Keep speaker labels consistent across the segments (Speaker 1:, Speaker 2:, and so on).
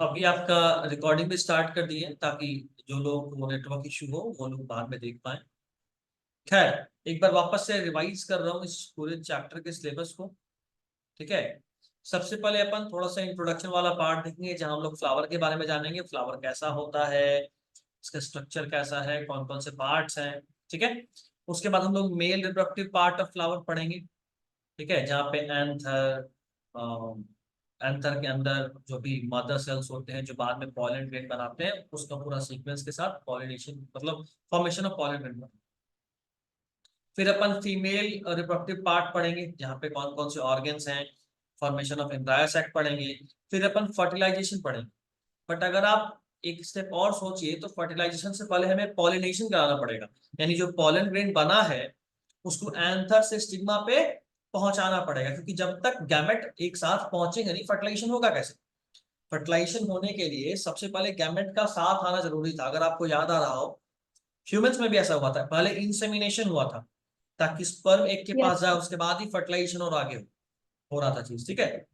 Speaker 1: अभी आपका रिकॉर्डिंग भी स्टार्ट कर दी है ताकि जो लोग वो नेटवर्क इशू हो वो लोग बाद में देख पाए। खैर, एक बार वापस से रिवाइज कर रहा हूँ इस पूरे चैप्टर के सिलेबस को। ठीक है, सबसे पहले अपन थोड़ा सा इंट्रोडक्शन वाला पार्ट देखेंगे जहां हम लोग फ्लावर के बारे में जानेंगे, फ्लावर कैसा होता है, इसका स्ट्रक्चर कैसा है, कौन कौन से पार्ट्स हैं। ठीक है, उसके बाद हम लोग male reproductive part of flower पढ़ेंगे। ठीक है, जहाँ पे एंथर, एंथर के अंदर जो भी मदर सेल्स होते हैं जो बाद में पॉलन ग्रेन बनाते हैं, उसका पूरा सीक्वेंस के साथ पॉलिनेशन मतलब फॉर्मेशन ऑफ पॉलन ग्रेन। फिर अपन फीमेल रिप्रोडक्टिव पार्ट पढ़ेंगे जहाँ पे कौन कौन से ऑर्गन्स हैं, फॉर्मेशन ऑफ एम्ब्रायो सैक पढ़ेंगे। फिर अपन फर्टिलाइजेशन पढ़ेंगे। बट अगर आप एक स्टेप और सोचिए तो फर्टिलाइजेशन से पहले हमें पॉलिनेशन कराना पड़ेगा, यानी जो पॉलन ग्रेन बना है उसको एंथर से स्टिग्मा पे पहुंचाना पड़ेगा, क्योंकि जब तक गैमेट एक साथ पहुंचेंगे नहीं फर्टिलाइजेशन होगा कैसे। फर्टिलाइजेशन होने के लिए सबसे पहले गैमेट का साथ आना जरूरी था। अगर आपको याद आ रहा हो, ह्यूमंस में भी ऐसा हुआ था, पहले इंसेमिनेशन हुआ था ताकि स्पर्म एक के
Speaker 2: यस
Speaker 1: पास जाए, उसके बाद ही फर्टिलाइजेशन और आगे हो रहा था चीज। ठीक है,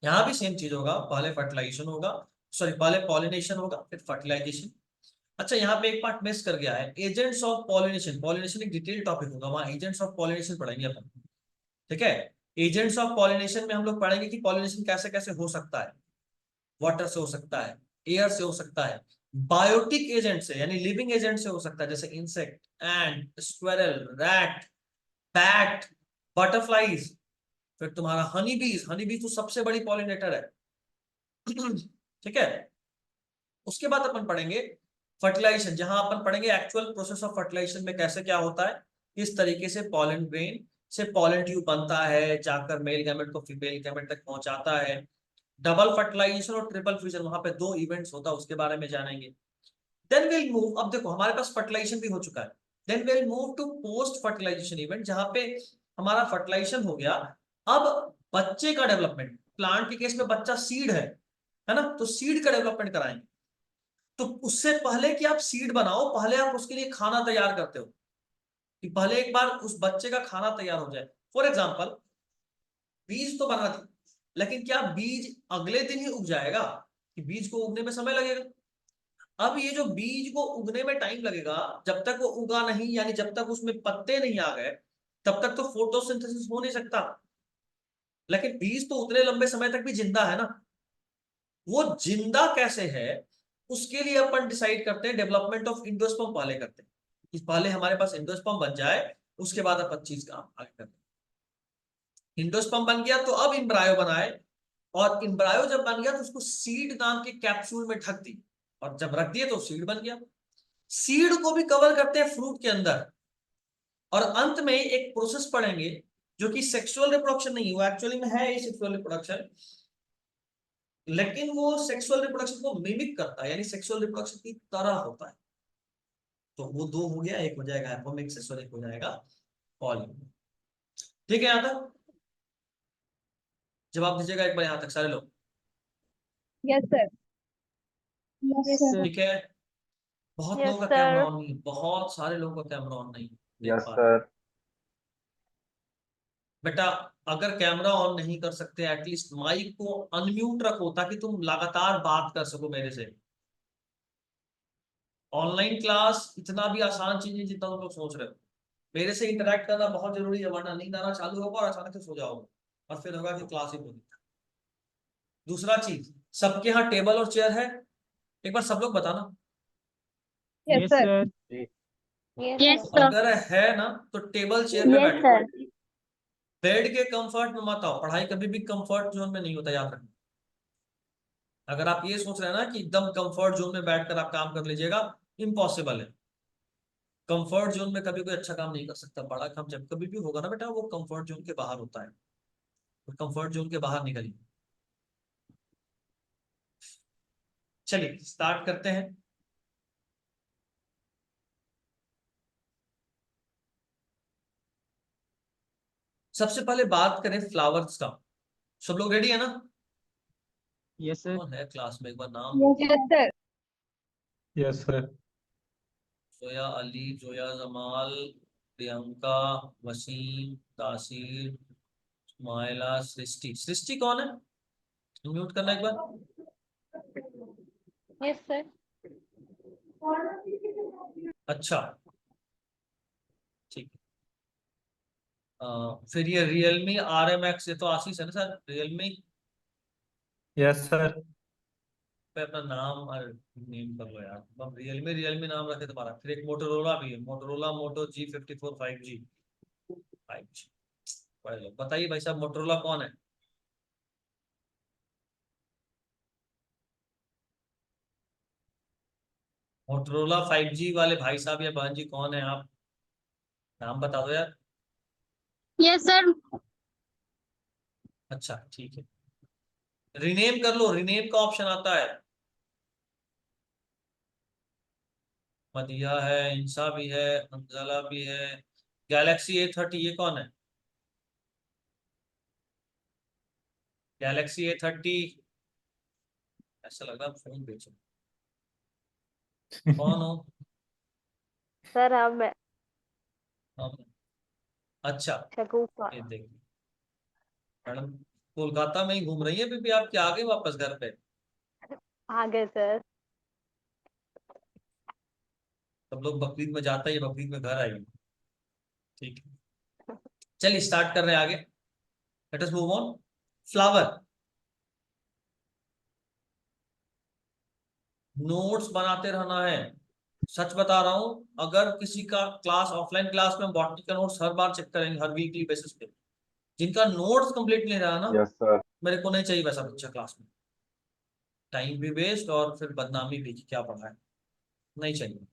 Speaker 1: यहाँ भी सेम चीज होगा, पहले फर्टिलाइजेशन होगा, सॉरी पहले पॉलिनेशन होगा फिर फर्टिलाइजेशन। अच्छा, यहाँ पे एक पार्ट मिस कर गया है, एजेंट्स ऑफ पॉलिनेशन। पॉलिनेशन एक डिटेल टॉपिक होगा, वहां एजेंट्स ऑफ पॉलिनेशन पढ़ेंगे अपन। ठीक है, एजेंट्स ऑफ पॉलिनेशन में हम लोग पढ़ेंगे कि पॉलिनेशन कैसे कैसे हो सकता है। वाटर से हो सकता है, एयर से हो सकता है, बायोटिक एजेंट से यानी लिविंग एजेंट से हो सकता है, जैसे इंसेक्ट, एंट, स्क्वेरल, रैट, बैट, बटरफ्लाईज। फिर तुम्हारा हनी बीज, हनी बीज तो सबसे बड़ी पॉलिनेटर है। ठीक है, उसके बाद अपन पढ़ेंगे फर्टिलाइजेशन, जहां अपन पढ़ेंगे एक्चुअल प्रोसेस ऑफ फर्टिलाइजेशन में कैसे क्या होता है, किस तरीके से पॉलन ग्रेन से पॉलन ट्यूब बनता है, जाकर मेल गैमेट को फीमेल गैमेट तक पहुंचाता है। डबल फर्टिलाइजेशन और ट्रिपल फ्यूजन, वहां पे दो इवेंट्स होता है, उसके बारे में जानेंगे। देन विल मूव, अब देखो हमारे पास फर्टिलाइजेशन भी हो चुका है, then will move to post fertilisation event, जहां पे हमारा फर्टिलाइजेशन हो गया। अब बच्चे का डेवलपमेंट, प्लांट के केस में बच्चा सीड है ना, तो सीड का डेवलपमेंट कराएंगे। तो उससे पहले कि आप सीड बनाओ, पहले आप उसके लिए खाना तैयार करते हो, कि पहले एक बार उस बच्चे का खाना तैयार हो जाए। फॉर एग्जाम्पल, बीज तो बना दी, लेकिन क्या बीज अगले दिन ही उग जाएगा, कि बीज को उगने में समय लगेगा। अब ये जो बीज को उगने में टाइम लगेगा, जब तक वो उगा नहीं, यानी जब तक उसमें पत्ते नहीं आ गए, तब तक तो फोटोसिंथेसिस हो नहीं सकता। लेकिन बीज तो उतने लंबे समय तक भी जिंदा है ना। वो जिंदा कैसे है, उसके लिए अपन डिसाइड करते हैं, डेवलपमेंट ऑफ इंडोस्पर्म पहले करते हैं, कि पहले हमारे पास इंडोस्पर्म बन जाए, उसके बाद अपन चीज का आगे करते हैं। इंडोस्पर्म बन गया तो अब इम्ब्रायो बनाए, और इम्ब्रायो जब बन गया तो उसको सीड नाम के कैप्सूल में ढक दी, और जब रख दिए तो सीड बन गया। सीड को भी कवर करते हैं फ्रूट के अंदर। और अंत में एक प्रोसेस पढ़ेंगे जो कि सेक्सुअल रिप्रोडक्शन नहीं हुआ, एक्चुअली में है ये सेक्सुअल रिप्रोडक्शन, लेकिन वो सेक्सुअल रिप्रोडक्शन को मिमिक करता है, यानी सेक्सुअल रिप्रोडक्शन की तरह होता है। तो वो दो हो गया, एक हो जाएगा हाइपोमिक सेक्सुअल, एक हो जाएगा पॉली। ठीक है, यहां तक जवाब दीजिएगा एक बार, यहां तक सारे लोग।
Speaker 2: Yes sir. Yes sir.
Speaker 1: ठीक है, बहुत
Speaker 2: यस
Speaker 1: लोगों का कैमरा
Speaker 2: सर।
Speaker 1: ऑन नहीं, बहुत सारे लोगों का कैमरा ऑन नहीं, देख
Speaker 3: यस
Speaker 1: पा रहा हूं।
Speaker 3: सर।
Speaker 1: बेटा, अगर कैमरा ऑन नहीं कर सकते एटलीस्ट माइक को अनम्यूट रखो ताकि तुम लगातार बात कर सको मेरे से। ऑनलाइन क्लास इतना भी आसान चीज नहीं जितना तुम लोग सोच रहे हो। मेरे से इंटरेक्ट करना बहुत जरूरी है, वरना नींद आना चालू होगा और अचानक से सो जाओगे, और फिर होगा कि क्लास ही पूरी। दूसरा चीज, सबके यहाँ टेबल और चेयर है, एक बार सब लोग बताना।
Speaker 2: Yes
Speaker 4: yes
Speaker 2: sir.
Speaker 4: Sir.
Speaker 2: Yes sir.
Speaker 1: अगर है ना तो टेबल चेयर पे
Speaker 2: यस
Speaker 1: बैठो।
Speaker 2: सर।
Speaker 1: बेड के कंफर्ट में मत आओ, पढ़ाई कभी भी कंफर्ट जोन में नहीं होता, याद रखना। अगर आप ये सोच रहे हैं ना कि एकदम कंफर्ट जोन में बैठकर आप काम कर लीजिएगा, इम्पॉसिबल है। कंफर्ट जोन में कभी कोई अच्छा काम नहीं कर सकता, बड़ा काम जब कभी भी होगा ना बेटा, वो कंफर्ट जोन के बाहर होता है, तो कंफर्ट जोन के बाहर निकलिए। चलिए स्टार्ट करते हैं। सबसे पहले बात करें फ्लावर्स का। सब लोग रेडी है ना?
Speaker 4: Yes sir.
Speaker 1: कौन है क्लास में, एक बार नाम।
Speaker 2: Yes sir.
Speaker 3: Yes sir.
Speaker 1: Zoya, Ali, Zoya, Jamal, Priyanka, Waseem, Taseer, Mayla, सृष्टि। सृष्टि कौन है? म्यूट करना एक बार।
Speaker 2: Yes, sir.
Speaker 1: अच्छा, ठीक है। फिर ये रियलमी RMX, ये तो आशीष है ना सर, रियलमी
Speaker 3: Yes, sir.
Speaker 1: पे अपना नाम नेम कर लो यार, अब रियलमी रियलमी नाम रखे तुम्हारा। फिर एक मोटोरोला भी है, मोटोरोला मोटो G54 5G 5G। पढ़ लो, बताइए भाई साहब मोटोरोला कौन है? मोटोरोला 5G वाले भाई साहब या बहन जी कौन है आप? नाम बता दो यार।
Speaker 2: Yes, sir.
Speaker 1: अच्छा ठीक है, रीनेम कर लो, रीनेम का ऑप्शन आता है। मदिया है, इंसा भी है, अंजला भी है। गैलेक्सी A30 ये कौन है? गैलेक्सी A30, ऐसा लग रहा है फोन बेचो, कौन हो?
Speaker 2: Sir, हम
Speaker 1: हाँ, अच्छा,
Speaker 2: शगुफा।
Speaker 1: ये देखिए मैडम, कोलकाता में ही घूम रही है अभी भी, आप क्या आ गए वापस घर पे?
Speaker 2: आगे सर।
Speaker 1: सब लोग बकरीद में जाता है, ये बकरीद में घर आई। ठीक है, चलिए स्टार्ट कर रहे हैं आगे। Let us move on. Flower, notes बनाते रहना है। सच बता रहा हूं, अगर किसी का क्लास ऑफलाइन क्लास में बॉटनी का नोट्स हर बार चेक करेंगे, हर वीकली बेसिस पे। जिनका नोट्स कंप्लीट नहीं रहा ना,
Speaker 5: यस सर।
Speaker 1: मेरे को नहीं चाहिए वैसा बच्चा क्लास में। टाइम भी वेस्ट और फिर बदनामी भी कि क्या पढ़ा है, नहीं चाहिए।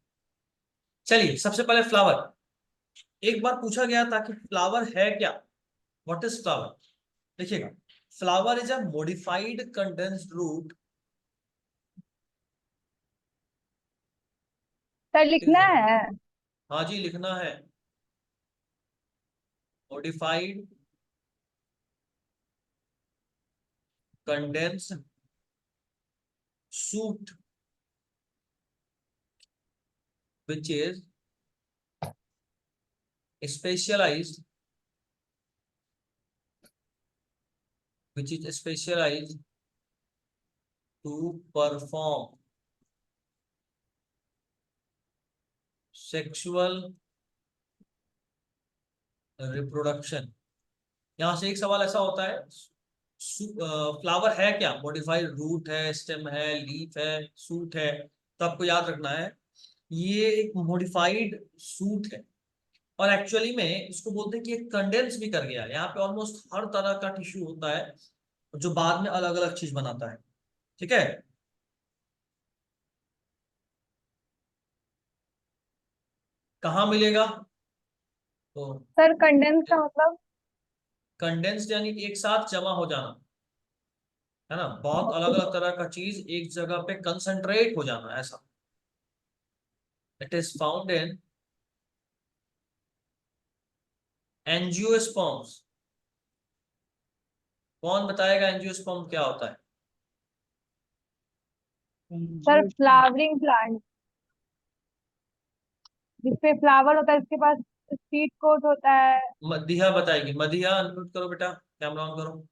Speaker 1: चलिए सबसे पहले फ्लावर। एक बार पूछा गया था कि फ्लावर है क्या, व्हाट इज फ्लावर? देखिएगा, flower is a modified condensed root.
Speaker 2: Sir लिखना है।
Speaker 1: हाँ जी लिखना है, modified condensed shoot which is specialized, which is specialized to perform sexual reproduction। यहां से एक सवाल ऐसा होता है, फ्लावर है क्या? मॉडिफाइड रूट है, स्टेम है, लीफ है, सूट है। तो आपको याद रखना है ये एक मॉडिफाइड सूट है, और एक्चुअली में इसको बोलते हैं कि एक कंडेंस भी कर गया है। यहाँ पे ऑलमोस्ट हर तरह का टिश्यू होता है जो बाद में अलग अलग चीज बनाता है। ठीक है, कहाँ मिलेगा? तो
Speaker 2: सर कंडेंस का मतलब?
Speaker 1: कंडेंस्ड यानी एक साथ जमा हो जाना, है ना, बहुत अलग अलग तरह का चीज एक जगह पे कंसंट्रेट हो जाना, ऐसा। It is found in angiosperms. कौन बताएगा एंजियोस्पर्म क्या होता है?
Speaker 2: सर फ्लावरिंग प्लांट, जिसपे फ्लावर होता है उसके पास सीड कोट होता है।
Speaker 1: मदिहा बताएगी, मदिहा अनम्यूट करो बेटा, कैमरा ऑन करो।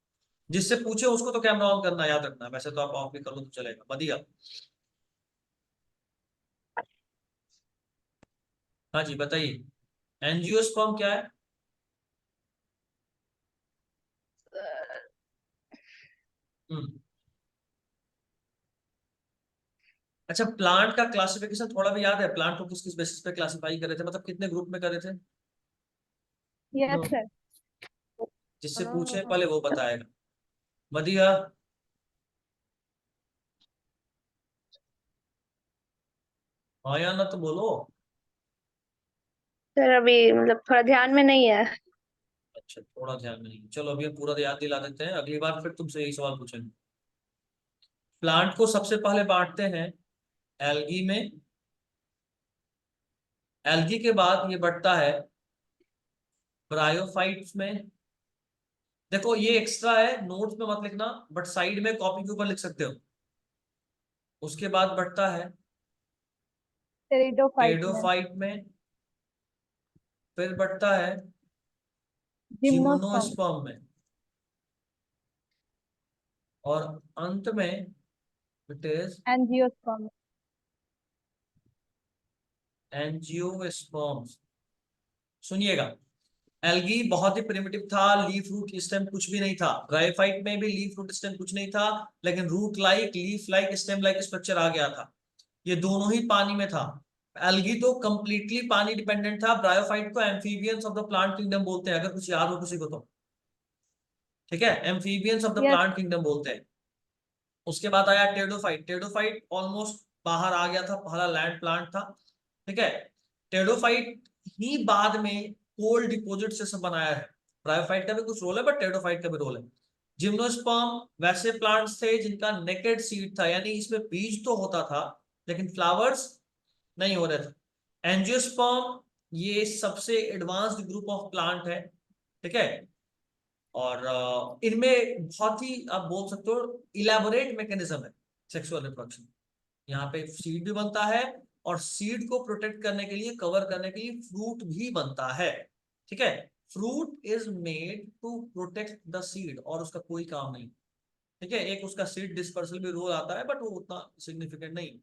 Speaker 1: जिससे पूछे उसको तो कैमरा ऑन करना याद रखना, वैसे तो आप ऑफ भी कर लो तो चलेगा। मदिहा, हाँ जी बताइए, एंजियोस्पर्म क्या है? हम्म, अच्छा, प्लांट का क्लासिफिकेशन थोड़ा भी याद है? प्लांट को किस किस बेसिस पे क्लासिफाई करे थे, मतलब कितने ग्रुप में करे थे?
Speaker 2: Yes sir.
Speaker 1: जिससे पूछे पहले वो बताएगा। मदिहा, हाँ या ना तो बोलो।
Speaker 2: सर अभी मतलब थोड़ा ध्यान में नहीं है।
Speaker 1: अच्छा, थोड़ा ध्यान में नहीं, चलो अभी हम पूरा याद दिला देते हैं, अगली बार फिर तुमसे यही सवाल पूछेंगे। प्लांट को सबसे पहले बांटते हैं एल्गी में। एल्गी के बाद ये बढ़ता है ब्रायोफाइट्स में। देखो ये एक्स्ट्रा है, नोट्स में मत लिखना, बट साइड में कॉपी के ऊपर लिख सकते हो। उसके बाद बढ़ता है
Speaker 2: टेरिडोफाइट में।
Speaker 1: टेडोफाइट में। फिर बढ़ता है
Speaker 2: जिम्नोस्पर्म।
Speaker 1: जिम्नोस्पर्म में। और अंत में इट इज
Speaker 2: एंजियोस्पर्म।
Speaker 1: एंजियोस्पर्म्स। सुनिएगा, एल्गी बहुत ही प्रिमिटिव था, लीफ रूट स्टेम कुछ भी नहीं था। ब्रायोफाइट में भी लीफ रूट स्टेम कुछ नहीं था, लेकिन root like, leaf like, stem like structure आ गया था। ये दोनों ही पानी में था। एल्गी तो कंप्लीटली पानी डिपेंडेंट था। ब्रायोफाइट को amphibians of the plant kingdom बोलते हैं, अगर कुछ याद हो किसी को तो। ठीक है, amphibians of the
Speaker 2: yes.
Speaker 1: Plant kingdom बोलते हैं। उसके बाद आया टेडोफाइट। टेडोफाइट ऑलमोस्ट बाहर आ गया था, पहला लैंड प्लांट था। ठीक है, टेडोफाइट ही बाद में कोल्ड डिपोजिट से सब बनाया है। ब्रायोफाइट का भी कुछ रोल है, बट टेडोफाइट का भी रोल है। जिम्नोस्पर्म वैसे प्लांट्स थे जिनका नेकेड सीड था, यानी इसमें बीज तो होता था लेकिन फ्लावर्स नहीं हो रहे थे। एंजियोस्पर्म ये सबसे एडवांस्ड ग्रुप ऑफ प्लांट है। ठीक है, और इनमें बहुत ही आप बोल सकते हो इलेबोरेट मैकेनिज्म है सेक्सुअल रिप्रोडक्शन। यहाँ पे सीड भी बनता है, और सीड को प्रोटेक्ट करने के लिए, कवर करने के लिए फ्रूट भी बनता है। ठीक है, fruit is made to protect the seed, और उसका कोई काम नहीं। ठीक है, एक उसका सीड डिस्पर्सल भी रोल आता है, बट वो उतना सिग्निफिकेंट नहीं।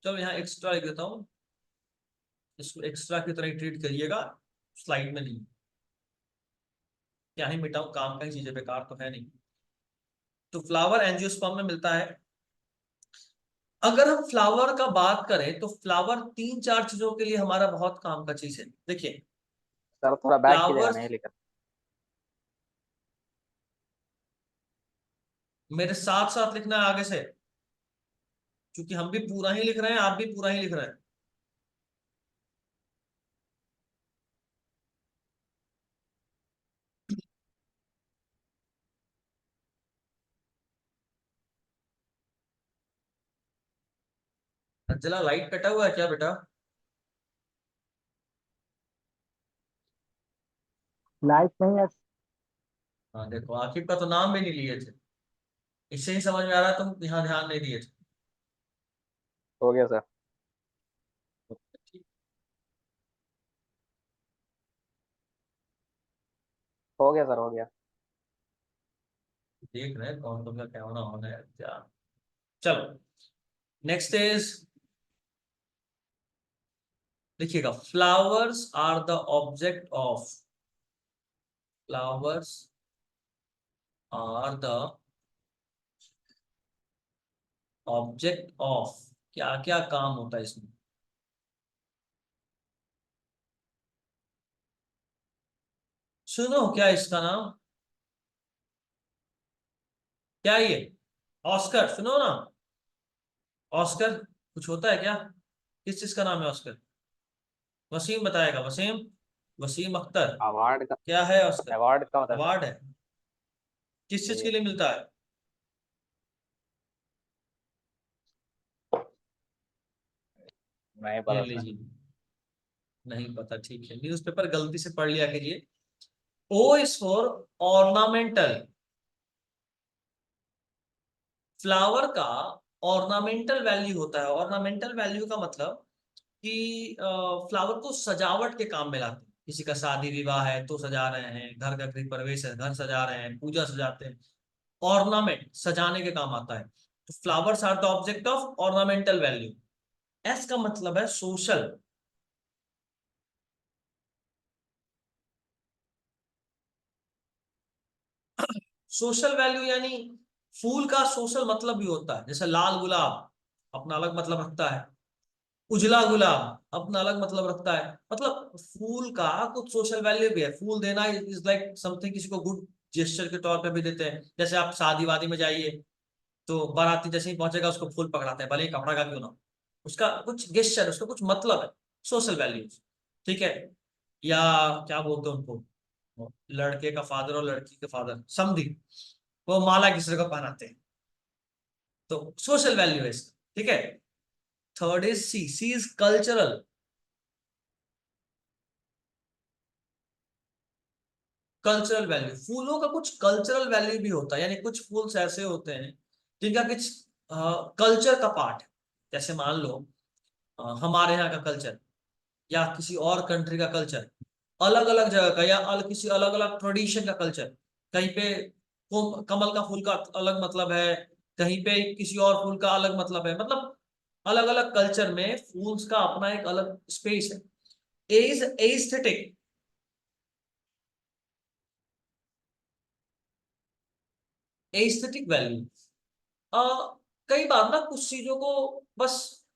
Speaker 1: चलो यहाँ एक्स्ट्रा लिख देता हूँ, इसको एक्स्ट्रा की तरह ट्रीट करिएगा, स्लाइड में नहीं। क्या ही मिटाऊं, काम का ही चीजें, बेकार तो है नहीं। तो फ्लावर एंजियोस्पर्म में मिलता है। अगर हम फ्लावर का बात करें तो फ्लावर 3-4 चीजों के लिए हमारा बहुत काम का चीज है। देखिए,
Speaker 5: सर थोड़ा बैक कीजिएगा,
Speaker 1: फ्लावर्स
Speaker 5: नहीं लिखा।
Speaker 1: मेरे साथ साथ लिखना है आगे से, क्योंकि हम भी पूरा ही लिख रहे हैं, आप भी पूरा ही लिख रहे हैं। अंजला, लाइट कटा हुआ है क्या बेटा?
Speaker 4: लाइट नहीं है।
Speaker 1: हाँ देखो, आकिब का तो नाम भी नहीं लिए थे। इससे ही समझ में आ रहा है तुम यहाँ ध्यान नहीं दिए थे।
Speaker 5: हो गया सर। हो गया सर, हो गया।
Speaker 1: देख रहे हैं कौन कौन का क्या होना होना है क्या। चलो, नेक्स्ट इज, देखिएगा, flowers are the object of, flowers are the object of, क्या क्या काम होता है इसमें? सुनो, क्या इसका नाम क्या है ये? ऑस्कर, सुनो ना। ऑस्कर कुछ होता है क्या? किस चीज का नाम है ऑस्कर? वसीम बताएगा, वसीम, वसीम अख्तर।
Speaker 5: अवार्ड का।
Speaker 1: क्या है ऑस्कर?
Speaker 5: अवार्ड का होता है सर।
Speaker 1: अवार्ड है। किस चीज के
Speaker 5: ये
Speaker 1: लिए मिलता है?
Speaker 5: नहीं
Speaker 1: ये
Speaker 5: पता सर।
Speaker 1: लीजिए, नहीं पता, ठीक है, न्यूज़पेपर गलती से पढ़ लिया कीजिए। O is for ornamental. Flower का ऑर्नामेंटल वैल्यू होता है। ऑर्नामेंटल वैल्यू का मतलब कि फ्लावर को सजावट के काम में लाते हैं। किसी का शादी विवाह है तो सजा रहे हैं, घर का गृह प्रवेश है घर सजा रहे हैं, पूजा सजाते हैं। ऑर्नामेंट सजाने के काम आता है। तो flowers are the object of ornamental value. S का मतलब है सोशल। सोशल वैल्यू यानी फूल का सोशल मतलब भी होता है। जैसे लाल गुलाब अपना अलग मतलब रखता है, उजला गुलाब अपना अलग मतलब रखता है। मतलब फूल का कुछ सोशल वैल्यू भी है। फूल देना इज लाइक समथिंग, किसी को गुड जेस्चर के तौर पे भी देते हैं। जैसे आप शादी वादी में जाइए तो बाराती जैसे ही पहुंचेगा उसको फूल पकड़ाते हैं, भले ही कपड़ा का क्यों ना हो। उसका कुछ गेस्चर, उसका कुछ मतलब है, सोशल वैल्यूज। ठीक है, या क्या बोलते हैं उनको, लड़के का फादर और लड़की के फादर समधी, वो माला किसी को पहनाते हैं, तो सोशल वैल्यू है इसका। ठीक है, third is C. C is cultural. Cultural value, फूलों का कुछ कल्चरल वैल्यू भी होता है, यानी कुछ फूल्स ऐसे होते हैं जिनका कुछ कल्चर का पार्ट है। जैसे मान लो हमारे यहाँ का कल्चर या किसी और कंट्री का कल्चर, अलग अलग जगह का, या किसी अलग अलग ट्रेडिशन का कल्चर, कहीं पे कमल का फूल का अलग मतलब है, कहीं पे किसी और फूल का अलग मतलब है, मतलब अलग अलग कल्चर में फूल्स का अपना एक अलग स्पेस है। एज एस्थेटिक, एस्थेटिक वैल्यू कई बार ना कुछ चीजों को बस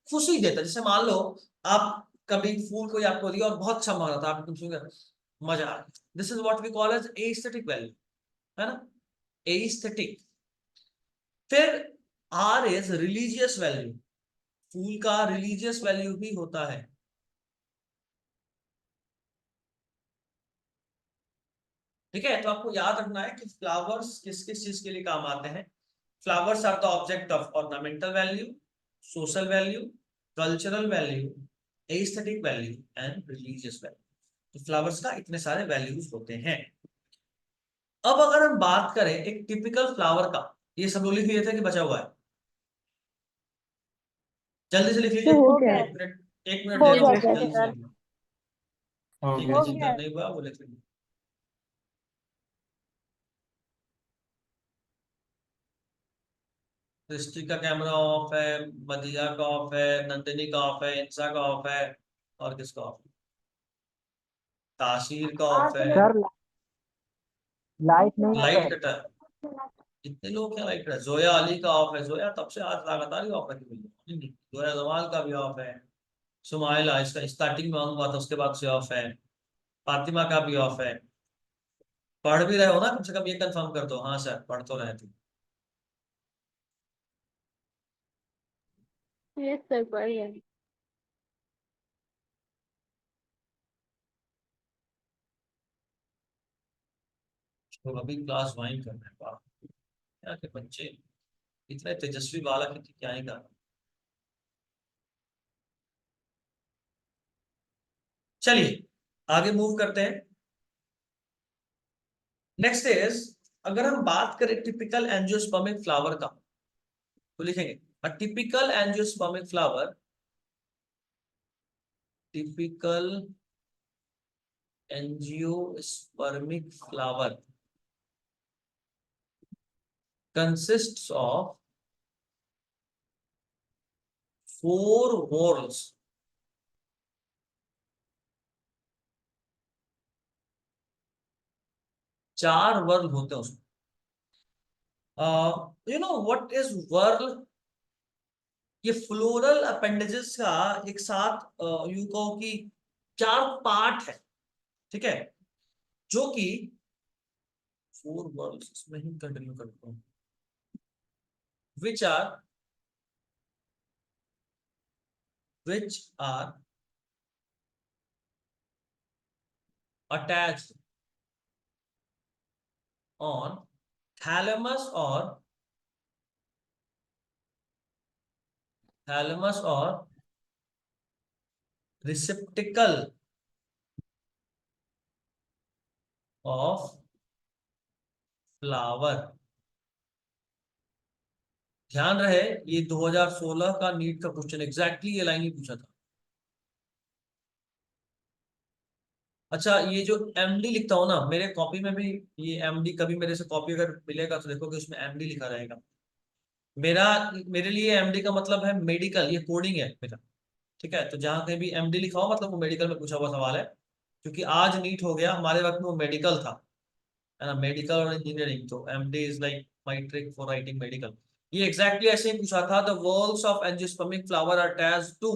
Speaker 1: खुशी देता है। जैसे मान लो आप कभी फूल कोई आपको दिया और बहुत अच्छा माना था, आप पूछोगे मजा आ, this is what we call as aesthetic value, है ना, एस्थेटिक। फिर आर इज रिलीजियस वैल्यू, फूल का रिलीजियस वैल्यू भी होता है। ठीक है, तो आपको याद रखना है कि फ्लावर्स किस किस चीज के लिए काम आते हैं। Flowers are the object of ornamental value, social value, cultural value, aesthetic value and religious value. तो फ्लावर्स का इतने सारे वैल्यूज होते हैं। अब अगर हम बात करें एक टिपिकल फ्लावर का, ये सब लोग लिख लिए थे कि बचा हुआ है? जल्दी से लिख लीजिए,
Speaker 2: हो गया
Speaker 1: एक मिनट, एक मिनट
Speaker 2: हो
Speaker 1: दे रहा
Speaker 2: गया
Speaker 1: हूँ,
Speaker 2: सर।
Speaker 1: जल्दी से लिखिए।
Speaker 3: हो
Speaker 1: ठीक
Speaker 3: गया
Speaker 1: है,
Speaker 2: हो
Speaker 3: सर।
Speaker 1: जिनका
Speaker 2: गया।
Speaker 1: नहीं हुआ वो लिख लीजिए। दृष्टि का कैमरा ऑफ है, मदिया का ऑफ है, नंदिनी का ऑफ है, इंसा का ऑफ है, और किसका ऑफ है? तासीर का ऑफ है।
Speaker 4: सर लाइट नहीं है
Speaker 1: लाइट
Speaker 4: सर।
Speaker 1: कटा है। कितने लोग क्या लाइट कटा? जोया अली का ऑफ है, जोया तब से आज लगातार ही ऑफ रखी हुई है। जोया जमाल का भी ऑफ है। सुमाइला इसका स्टार्टिंग में ऑन हुआ था, उसके बाद से ऑफ है। फातिमा का भी ऑफ है। पढ़ भी रहे हो ना, कम से कम ये कंफर्म कर दो, हाँ सर पढ़ तो रहे थे।
Speaker 2: यस सर, बढ़िया।
Speaker 1: तो अभी क्लास वाइन कर रहे हैं, वाह, क्या के बच्चे, इतने तेजस्वी बालक है कि क्या ही कर। चलिए आगे मूव करते हैं। नेक्स्ट इज, अगर हम बात करें टिपिकल एंजियोस्पर्मिक फ्लावर का, तो लिखेंगे a typical angiospermic flower, typical angiospermic flower consists of 4 whorls, 4 whorl होते हैं उसमें। You know what is whorl? ये फ्लोरल अपेंडेजेस का एक साथ यू कहो कि 4 पार्ट है, ठीक है, जो कि 4 वर्ल्स, इसमें ही कंटिन्यू करता हूँ, which are which are attached on thalamus or receptacle of flower। ध्यान रहे ये 2016 का नीट का क्वेश्चन, एग्जैक्टली ये लाइन ही पूछा था। अच्छा, ये जो एमडी लिखता हूं ना, मेरे कॉपी में भी ये एमडी, कभी मेरे से कॉपी अगर मिलेगा तो देखोगे उसमें एमडी लिखा रहेगा। मेरा मेरे लिए एमडी का मतलब है मेडिकल, ये कोडिंग है मेरा। ठीक है, तो जहां कहीं भी एमडी लिखा हो मतलब वो मेडिकल में पूछा हुआ सवाल है, क्योंकि आज नीट हो गया, हमारे वक्त में वो मेडिकल था, है ना, मेडिकल और इंजीनियरिंग। तो MD is like my trick for writing medical. ये एग्जैक्टली ऐसे ही पूछा था, the whorls of angiospermic flower are attached to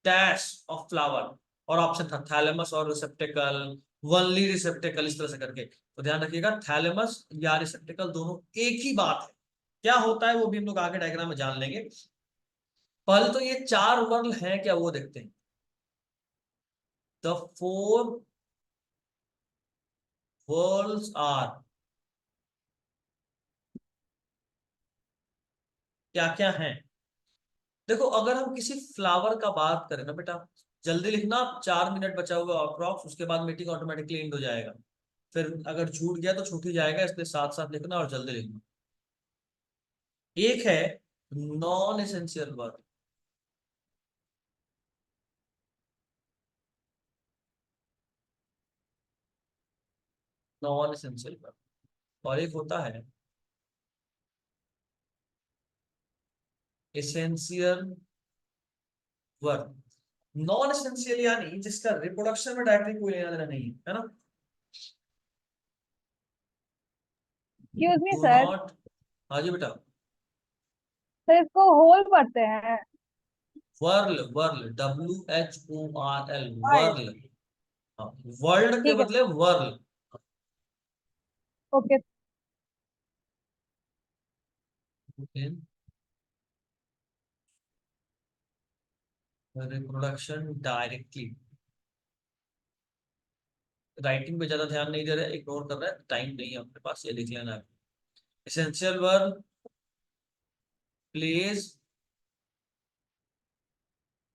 Speaker 1: dash of flower, और ऑप्शन था थैलेमस और रिसेप्टिकल, वनली रिसेप्टिकल, इस तरह से करके। तो ध्यान रखिएगा, थैलेमस या रिसेप्टिकल दोनों एक ही बात है। क्या होता है वो भी हम लोग आगे डायग्राम में जान लेंगे। पहले तो ये 4 वर्ल हैं क्या, वो देखते हैं। द 4 वर्ल्स आर, क्या क्या हैं? देखो अगर हम किसी फ्लावर का बात करें ना बेटा, जल्दी लिखना, 4 मिनट बचा हुआ अप्रॉक्स, उसके बाद मीटिंग ऑटोमेटिकली एंड हो जाएगा। फिर अगर छूट गया तो छूट ही जाएगा, इसलिए साथ साथ लिखना और जल्दी लिखना। एक है non essential word, non essential word. और एक होता है एसेंशियल वर्ब। नॉन एसेंशियल यानी जिसका रिप्रोडक्शन में डायरेक्टली कोई लेना देना नहीं है ना।
Speaker 2: Excuse me
Speaker 1: do
Speaker 2: sir,
Speaker 1: not, हाँ जी बेटा।
Speaker 2: सर इसको होल पढ़ते हैं।
Speaker 1: Whorl, whorl, WHORL,
Speaker 2: world,
Speaker 1: whorl. हाँ, वर्ल्ड के
Speaker 2: ठीक है,
Speaker 1: बदले whorl.
Speaker 2: Okay.
Speaker 1: Reproduction directly. Writing पे ज्यादा ध्यान नहीं दे रहे, इग्नोर कर रहे हैं, टाइम नहीं है अपने पास, ये लिख लेना है। Essential whorls plays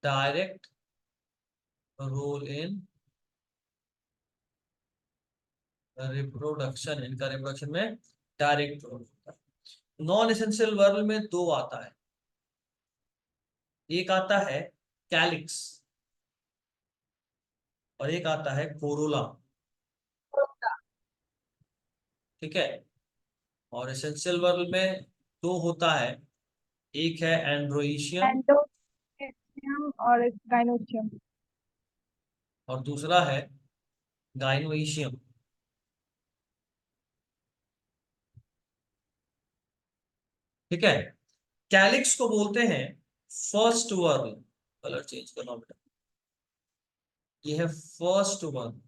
Speaker 1: direct role in reproduction, इनका रिप्रोडक्शन में डायरेक्ट रोल होता है। नॉन एसेंशियल वर्ब में दो आता है, एक आता है कैलिक्स और एक आता है कोरोला, ठीक है। और एसेंशियल वर्ब में दो होता है, एक है एंड्रोइशियम
Speaker 2: एंडोमेट्रियम और गाइनोशियम।
Speaker 1: और दूसरा है गाइनोइशियम, ठीक है। कैलिक्स को बोलते हैं फर्स्ट वर्ब, कलर चेंज करना बेटा। ये है फर्स्ट वर्ब,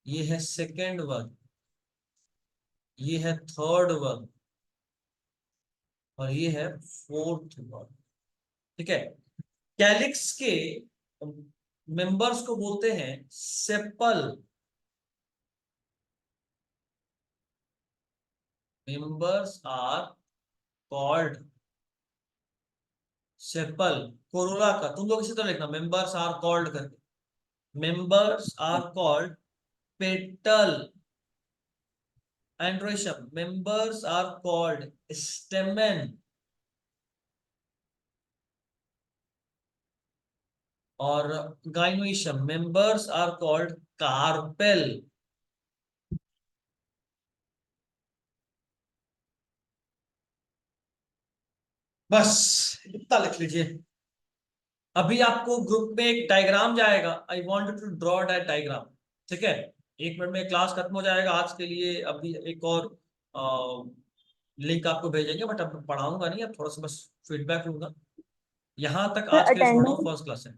Speaker 1: ये है सेकेंड वर्ब, ये है थर्ड वर्ब और ये है फोर्थ वर्ब, ठीक है। कैलिक्स के मेंबर्स को बोलते हैं sepal, members are called sepal. Corolla का तुम लोग इसी तरह लिखना, मेंबर्स आर कॉल्ड करके, members are called petal. Androecium members are called stamen और gynoecium members are called carpel. बस इतना लिख लीजिए। अभी आपको ग्रुप में एक डायग्राम जाएगा, I want to draw that diagram, ठीक है। 1 मिनट में क्लास खत्म हो जाएगा आज के लिए। अभी एक और लिंक आपको भेजेंगे, बट अब पढ़ाऊंगा नहीं, अब थोड़ा सा बस फीडबैक लूंगा। यहाँ तक
Speaker 2: सर
Speaker 1: आज के लिए छोड़ो,
Speaker 2: अटेंडेंस,
Speaker 1: फर्स्ट क्लास है,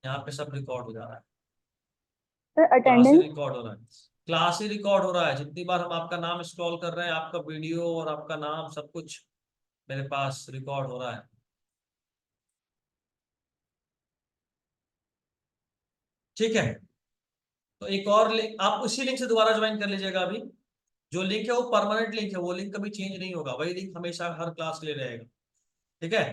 Speaker 1: यहाँ पे सब रिकॉर्ड हो जा रहा है,
Speaker 2: सर
Speaker 1: क्लास ही
Speaker 2: अटेंडेंस।
Speaker 1: रिकॉर्ड हो रहा है, क्लास ही रिकॉर्ड हो रहा है। जितनी बार हम आपका नाम स्क्रॉल कर रहे हैं, आपका वीडियो और आपका नाम सब कुछ मेरे पास रिकॉर्ड हो रहा है, ठीक है। तो एक और लिंक आप उसी लिंक से दोबारा ज्वाइन कर लीजिएगा। अभी जो लिंक है वो परमानेंट लिंक है, वो लिंक कभी चेंज नहीं होगा, वही लिंक हमेशा हर क्लास के लिए रहेगा, ठीक है।